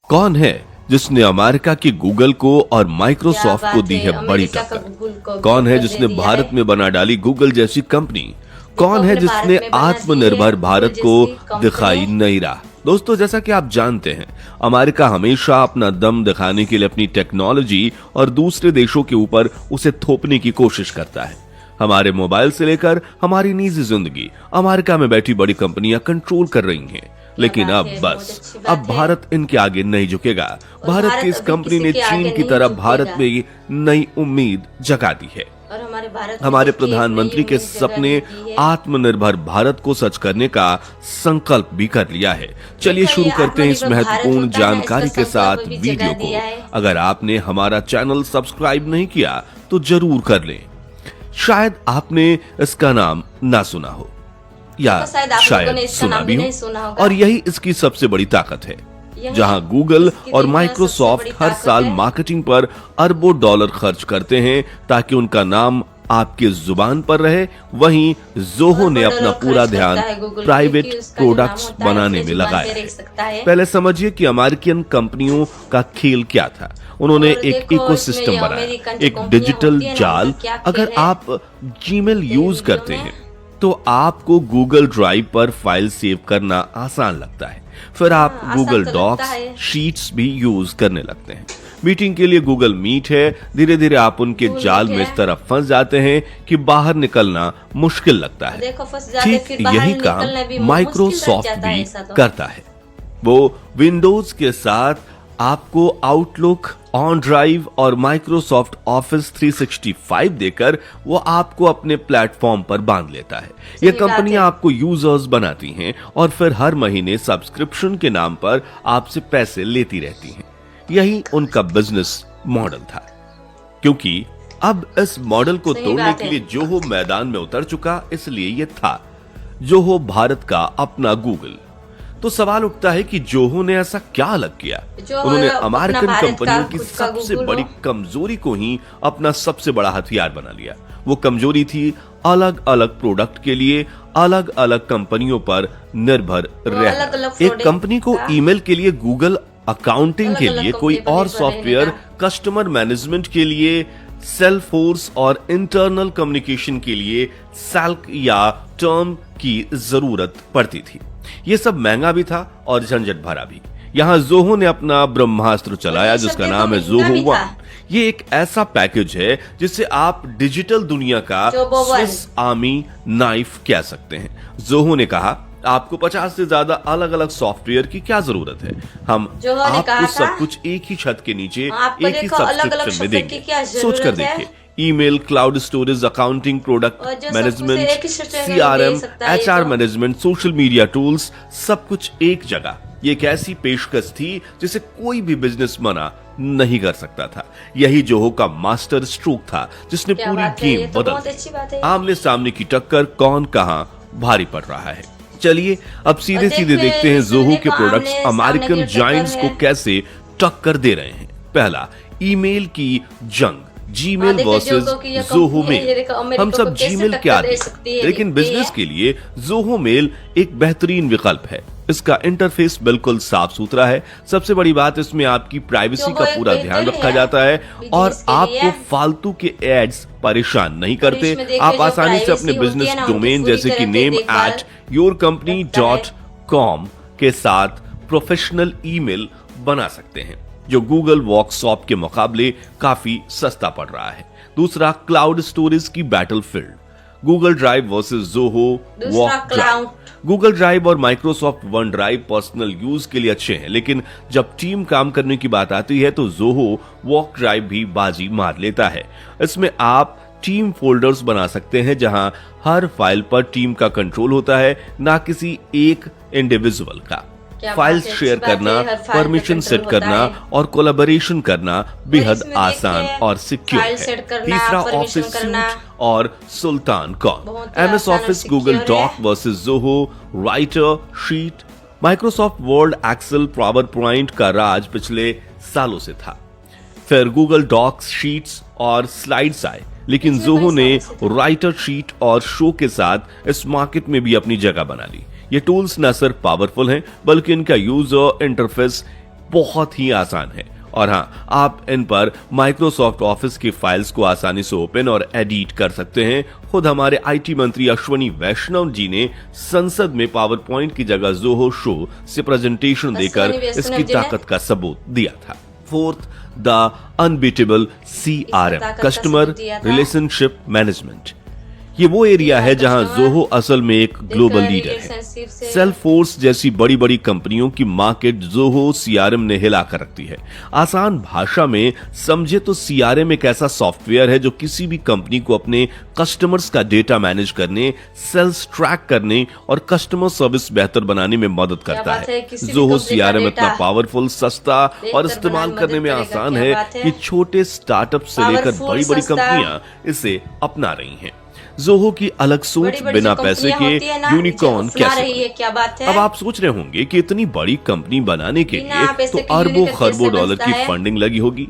कौन है जिसने अमेरिका की गूगल को और क्या माइक्रोसॉफ्ट को बात दी है, है बड़ी अमेरिका का टक्कर? गूगल को कौन है टक्कर दे जिसने दिया भारत है। में बना डाली गूगल जैसी कंपनी? कौन है अपने भारत जिसने में बना दी है आत्मनिर्भर गूगल भारत को जैसी दिखाई कंपनी। नहीं रहा? दोस्तों, जैसा कि आप जानते हैं, अमेरिका हमेशा अपना दम दिखाने के लिए अपनी टेक्नोलॉजी और दूसरे देशों के ऊपर उसे थोपने की कोशिश करता है। हमारे मोबाइल से लेकर हमारी निजी जिंदगी अमेरिका में बैठी बड़ी कंपनियां कंट्रोल कर रही हैं। लेकिन बात अब है, बहुत बस अच्छी अब बात है। भारत इनके आगे नहीं झुकेगा। और भारत की इस अभी कंपनी किसी ने के आगे चीन की नहीं तरह झुकेगा। भारत में नई उम्मीद जगा दी है। और हमारे भारत में हमारे देखिए, प्रधानमंत्री नई के उम्मीद जगा सपने दी है। आत्मनिर्भर भारत को सच करने का संकल्प भी कर लिया है। चलिए देखो, शुरू ये करते हैं इस आत्मनिर्भर भारत महत्वपूर्ण होता है ना, जानकारी इसका के साथ संकल्प भी वीडियो जगा को। दिया है। अगर आपने हमारा चैनल सब्सक्राइब नहीं किया तो जरूर कर लें। शायद आपने इसका नाम ना सुना हो या तो शायद आप लोगों ने इसका सुना नाम भी भी हो, नहीं सुना होगा। और यही इसकी सबसे बड़ी ताकत है। यही जहां गूगल इसकी और देखना माइक्रोसॉफ्ट सबसे बड़ी हर ताकत साल है। मार्केटिंग पर अरबों डॉलर खर्च करते हैं ताकि उनका नाम आपके जुबान पर रहे, वहीं जोहो ने अरबों अपना डॉलर पूरा खर्च ध्यान करता है गूगल, प्राइवेट क्योंकि उसका जो नाम प्रोडक्ट्स होता है बनाने अपने में जुबान लगाया पे रख है। सकता है। पहले समझिए कि अमेरिकन कंपनियों का खेल क्या था। उन्होंने और एक देखो, इकोसिस्टम इसमें ये बनाया, अमेरिकन जो एक कंपनियां डिजिटल होती है ना, जाल। उनका क्या अगर खेल है? आप जीमेल यूज वीडियो करते में। हैं तो आपको गूगल ड्राइव पर फाइल सेव करना आसान लगता है। फिर आप आसान गूगल तो लगता डॉक्स, है। शीट्स भी यूज करने लगते हैं। मीटिंग के लिए गूगल मीट है। धीरे धीरे आप उनके Google जाल Meet में है। इस तरह फंस जाते हैं कि बाहर निकलना मुश्किल लगता है। देखो, फंस जाते, ठीक फिर बाहर यही निकलना भी काम मुश्किल लग माइक्रोसॉफ्ट जाता है भी ऐसा तो। करता है। वो विंडोज के साथ आपको आउटलुक, ऑन ड्राइव और माइक्रोसॉफ्ट ऑफिस 365 देकर वो आपको अपने प्लेटफॉर्म पर बांध लेता है। ये सही बात कंपनियां है। आपको यूजर्स बनाती हैं और फिर हर महीने सब्सक्रिप्शन के नाम पर आपसे पैसे लेती रहती हैं। यही उनका बिजनेस मॉडल था। क्योंकि अब इस मॉडल को सही तोड़ने बात के है। लिए जोहो मैदान में उतर चुका, इसलिए ये था जोहो भारत का अपना गूगल। तो सवाल उठता है कि जोहो ने ऐसा क्या अलग किया? जोहो उन्होंने अपना अमेरिकन भारत का कंपनियों की खुद का सबसे गूगल बड़ी हो। कमजोरी को ही अपना सबसे बड़ा हथियार बना लिया। वो कमजोरी थी अलग अलग प्रोडक्ट के लिए अलग अलग कंपनियों पर निर्भर रहना। अलग-अलग एक प्रोडक्ट कंपनी को का- ईमेल के लिए गूगल, अकाउंटिंग के अलग-अलग लिए कोई कंपनी पर और निर्भर रहने सॉफ्टवेयर, का। कस्टमर मैनेजमेंट के लिए सेल्सफोर्स और इंटरनल कम्युनिकेशन के लिए सैल्क या टर्म की जरूरत पड़ती थी। ये सब महंगा भी था और झंझट भरा भी। यहाँ जोहो ने अपना ब्रह्मास्त्र चलाया ये सब जिसका देखो नाम है महंगा जोहो भी वन। था। ये एक ऐसा पैकेज है जिसे आप डिजिटल दुनिया का जोबो वन। स्विस आर्मी नाइफ कह सकते हैं। जोहो ने कहा, आपको 50 से ज्यादा अलग अलग सॉफ्टवेयर की क्या जरूरत है? हम जोहो ने कहा आपको सब था, कुछ एक ही छत के नीचे आपको एक ही देखो अलग-अलग सब्सक्रिप्शन में सॉफ्टवेयर की देंगे। क्या सोच कर जरूरत है? देखिए, ईमेल, क्लाउड स्टोरेज, अकाउंटिंग, और प्रोडक्ट जो सब कुछ मैनेजमेंट, एक ही सॉफ्टवेयर में CRM, दे सकता है, HR तो- मैनेजमेंट, सोशल मीडिया टूल्स, सब कुछ एक जगह। ये एक ऐसी पेशकश थी जिसे कोई भी बिजनेस मना नहीं कर सकता था। यही जोहो का मास्टर स्ट्रोक था जिसने क्या पूरी बात है, ये गेम तो बदल बहुत दी। अच्छी बात है। आमने सामने की टक्कर कौन कहां भारी पड़ रहा है। चलिए अब सीधे सीधे देखिए, देखते हैं इसमें जोहो के देखो प्रोडक्ट्स आमने सामने अमेरिकन की टक्कर जायंट्स को है। कैसे टक्कर दे रहे हैं। पहला, ईमेल की जंग, जीमेल देखिए, वर्सेस जोहो की ये जोहो कंपनी है, ये देखो मेल। अमेरिका हम को सब कैसे जीमेल टक्कर के आदी दे हैं, सकती है, लेकिन देखते बिजनेस हैं। के लिए जोहो मेल एक बेहतरीन विकल्प है। इसका इंटरफेस बिल्कुल साफ सुथरा है। सबसे बड़ी बात, इसमें आपकी प्राइवेसी जोहो का एक पूरा बेहतर ध्यान रखा है जाता है और बिजनेस के आपको लिए। फालतू के एड्स परेशान नहीं करते। इसमें देखिए, आप जो आसानी से अपने प्राइवेसी होती बिजनेस है ना, उनकी डोमेन पूरी जैसे कि तरह से नेम देखभाल एट yourcompany.com के साथ प्रोफेशनल ईमेल बना सकते हैं, जो गूगल वर्कशॉप के मुकाबले काफी सस्ता पड़ रहा है। दूसरा, क्लाउड स्टोरेज की battlefield, Google drive versus Zoho दूसरा, वॉक ड्राइव। क्लाउड। गूगल ड्राइव और Microsoft OneDrive personal use के लिए अच्छे हैं, लेकिन जब टीम काम करने की बात आती है तो जोहो वॉक ड्राइव भी बाजी मार लेता है। इसमें आप टीम फोल्डर्स बना सकते हैं जहां हर फाइल पर टीम का कंट्रोल होता है, ना किसी एक इंडिविजुअल का। क्या फाइल्स बात है, शेयर अच्छी बात करना, है, हर फाइल परमिशन पे सेट कंट्रोल करना होता है। और कोलैबोरेशन करना बेहद इसमें आसान देखिए, और सिक्योर फाइल है। सेट करना, तीसरा, परमिशन ऑफिस करना, सूट और सुल्तान कौन। बहुत ही MS आसान और ऑफिस, गूगल सिक्योर है। Doc versus Zoho, writer, sheet, Microsoft Word, Excel, PowerPoint का राज पिछले सालों से था। फिर गूगल डॉक्स, शीट्स और स्लाइड्स आए, लेकिन इसमें जोहो कई ने सालों से राइटर, शीट और शो के साथ इस मार्केट में भी अपनी जगह बना ली। ये टूल्स न सिर्फ पावरफुल हैं, बल्कि इनका यूजर इंटरफेस बहुत ही आसान है। और हाँ, आप इन पर माइक्रोसॉफ्ट ऑफिस की फाइल्स को आसानी से ओपन और एडिट कर सकते हैं। खुद हमारे आईटी मंत्री अश्वनी वैष्णव जी ने संसद में पावर पॉइंट की जगह जोहो शो से प्रेजेंटेशन देकर इसकी ताकत का सबूत दिया था। Fourth, the unbeatable CRM, customer relationship management. ये वो एरिया है जहां जोहो असल में एक ग्लोबल लीडर है। सेल्सफोर्स जैसी बड़ी बड़ी कंपनियों की मार्केट जोहो CRM ने हिला कर रखती है। आसान भाषा में समझे तो CRM एक ऐसा सॉफ्टवेयर है जो किसी भी कंपनी को अपने कस्टमर्स का डेटा मैनेज करने, सेल्स ट्रैक करने और कस्टमर सर्विस बेहतर बनाने में मदद करता है। जोहो CRM इतना पावरफुल, सस्ता और इस्तेमाल करने में आसान है कि छोटे स्टार्टअप से लेकर बड़ी बड़ी कंपनियां इसे अपना रही हैं। जोहो की अलग सोच बिना पैसे के यूनिकॉर्न कैसे? क्या बात है? अब आप सोच रहे होंगे कि इतनी बड़ी कंपनी बनाने के लिए तो अरबों खरबों डॉलर की फंडिंग लगी होगी।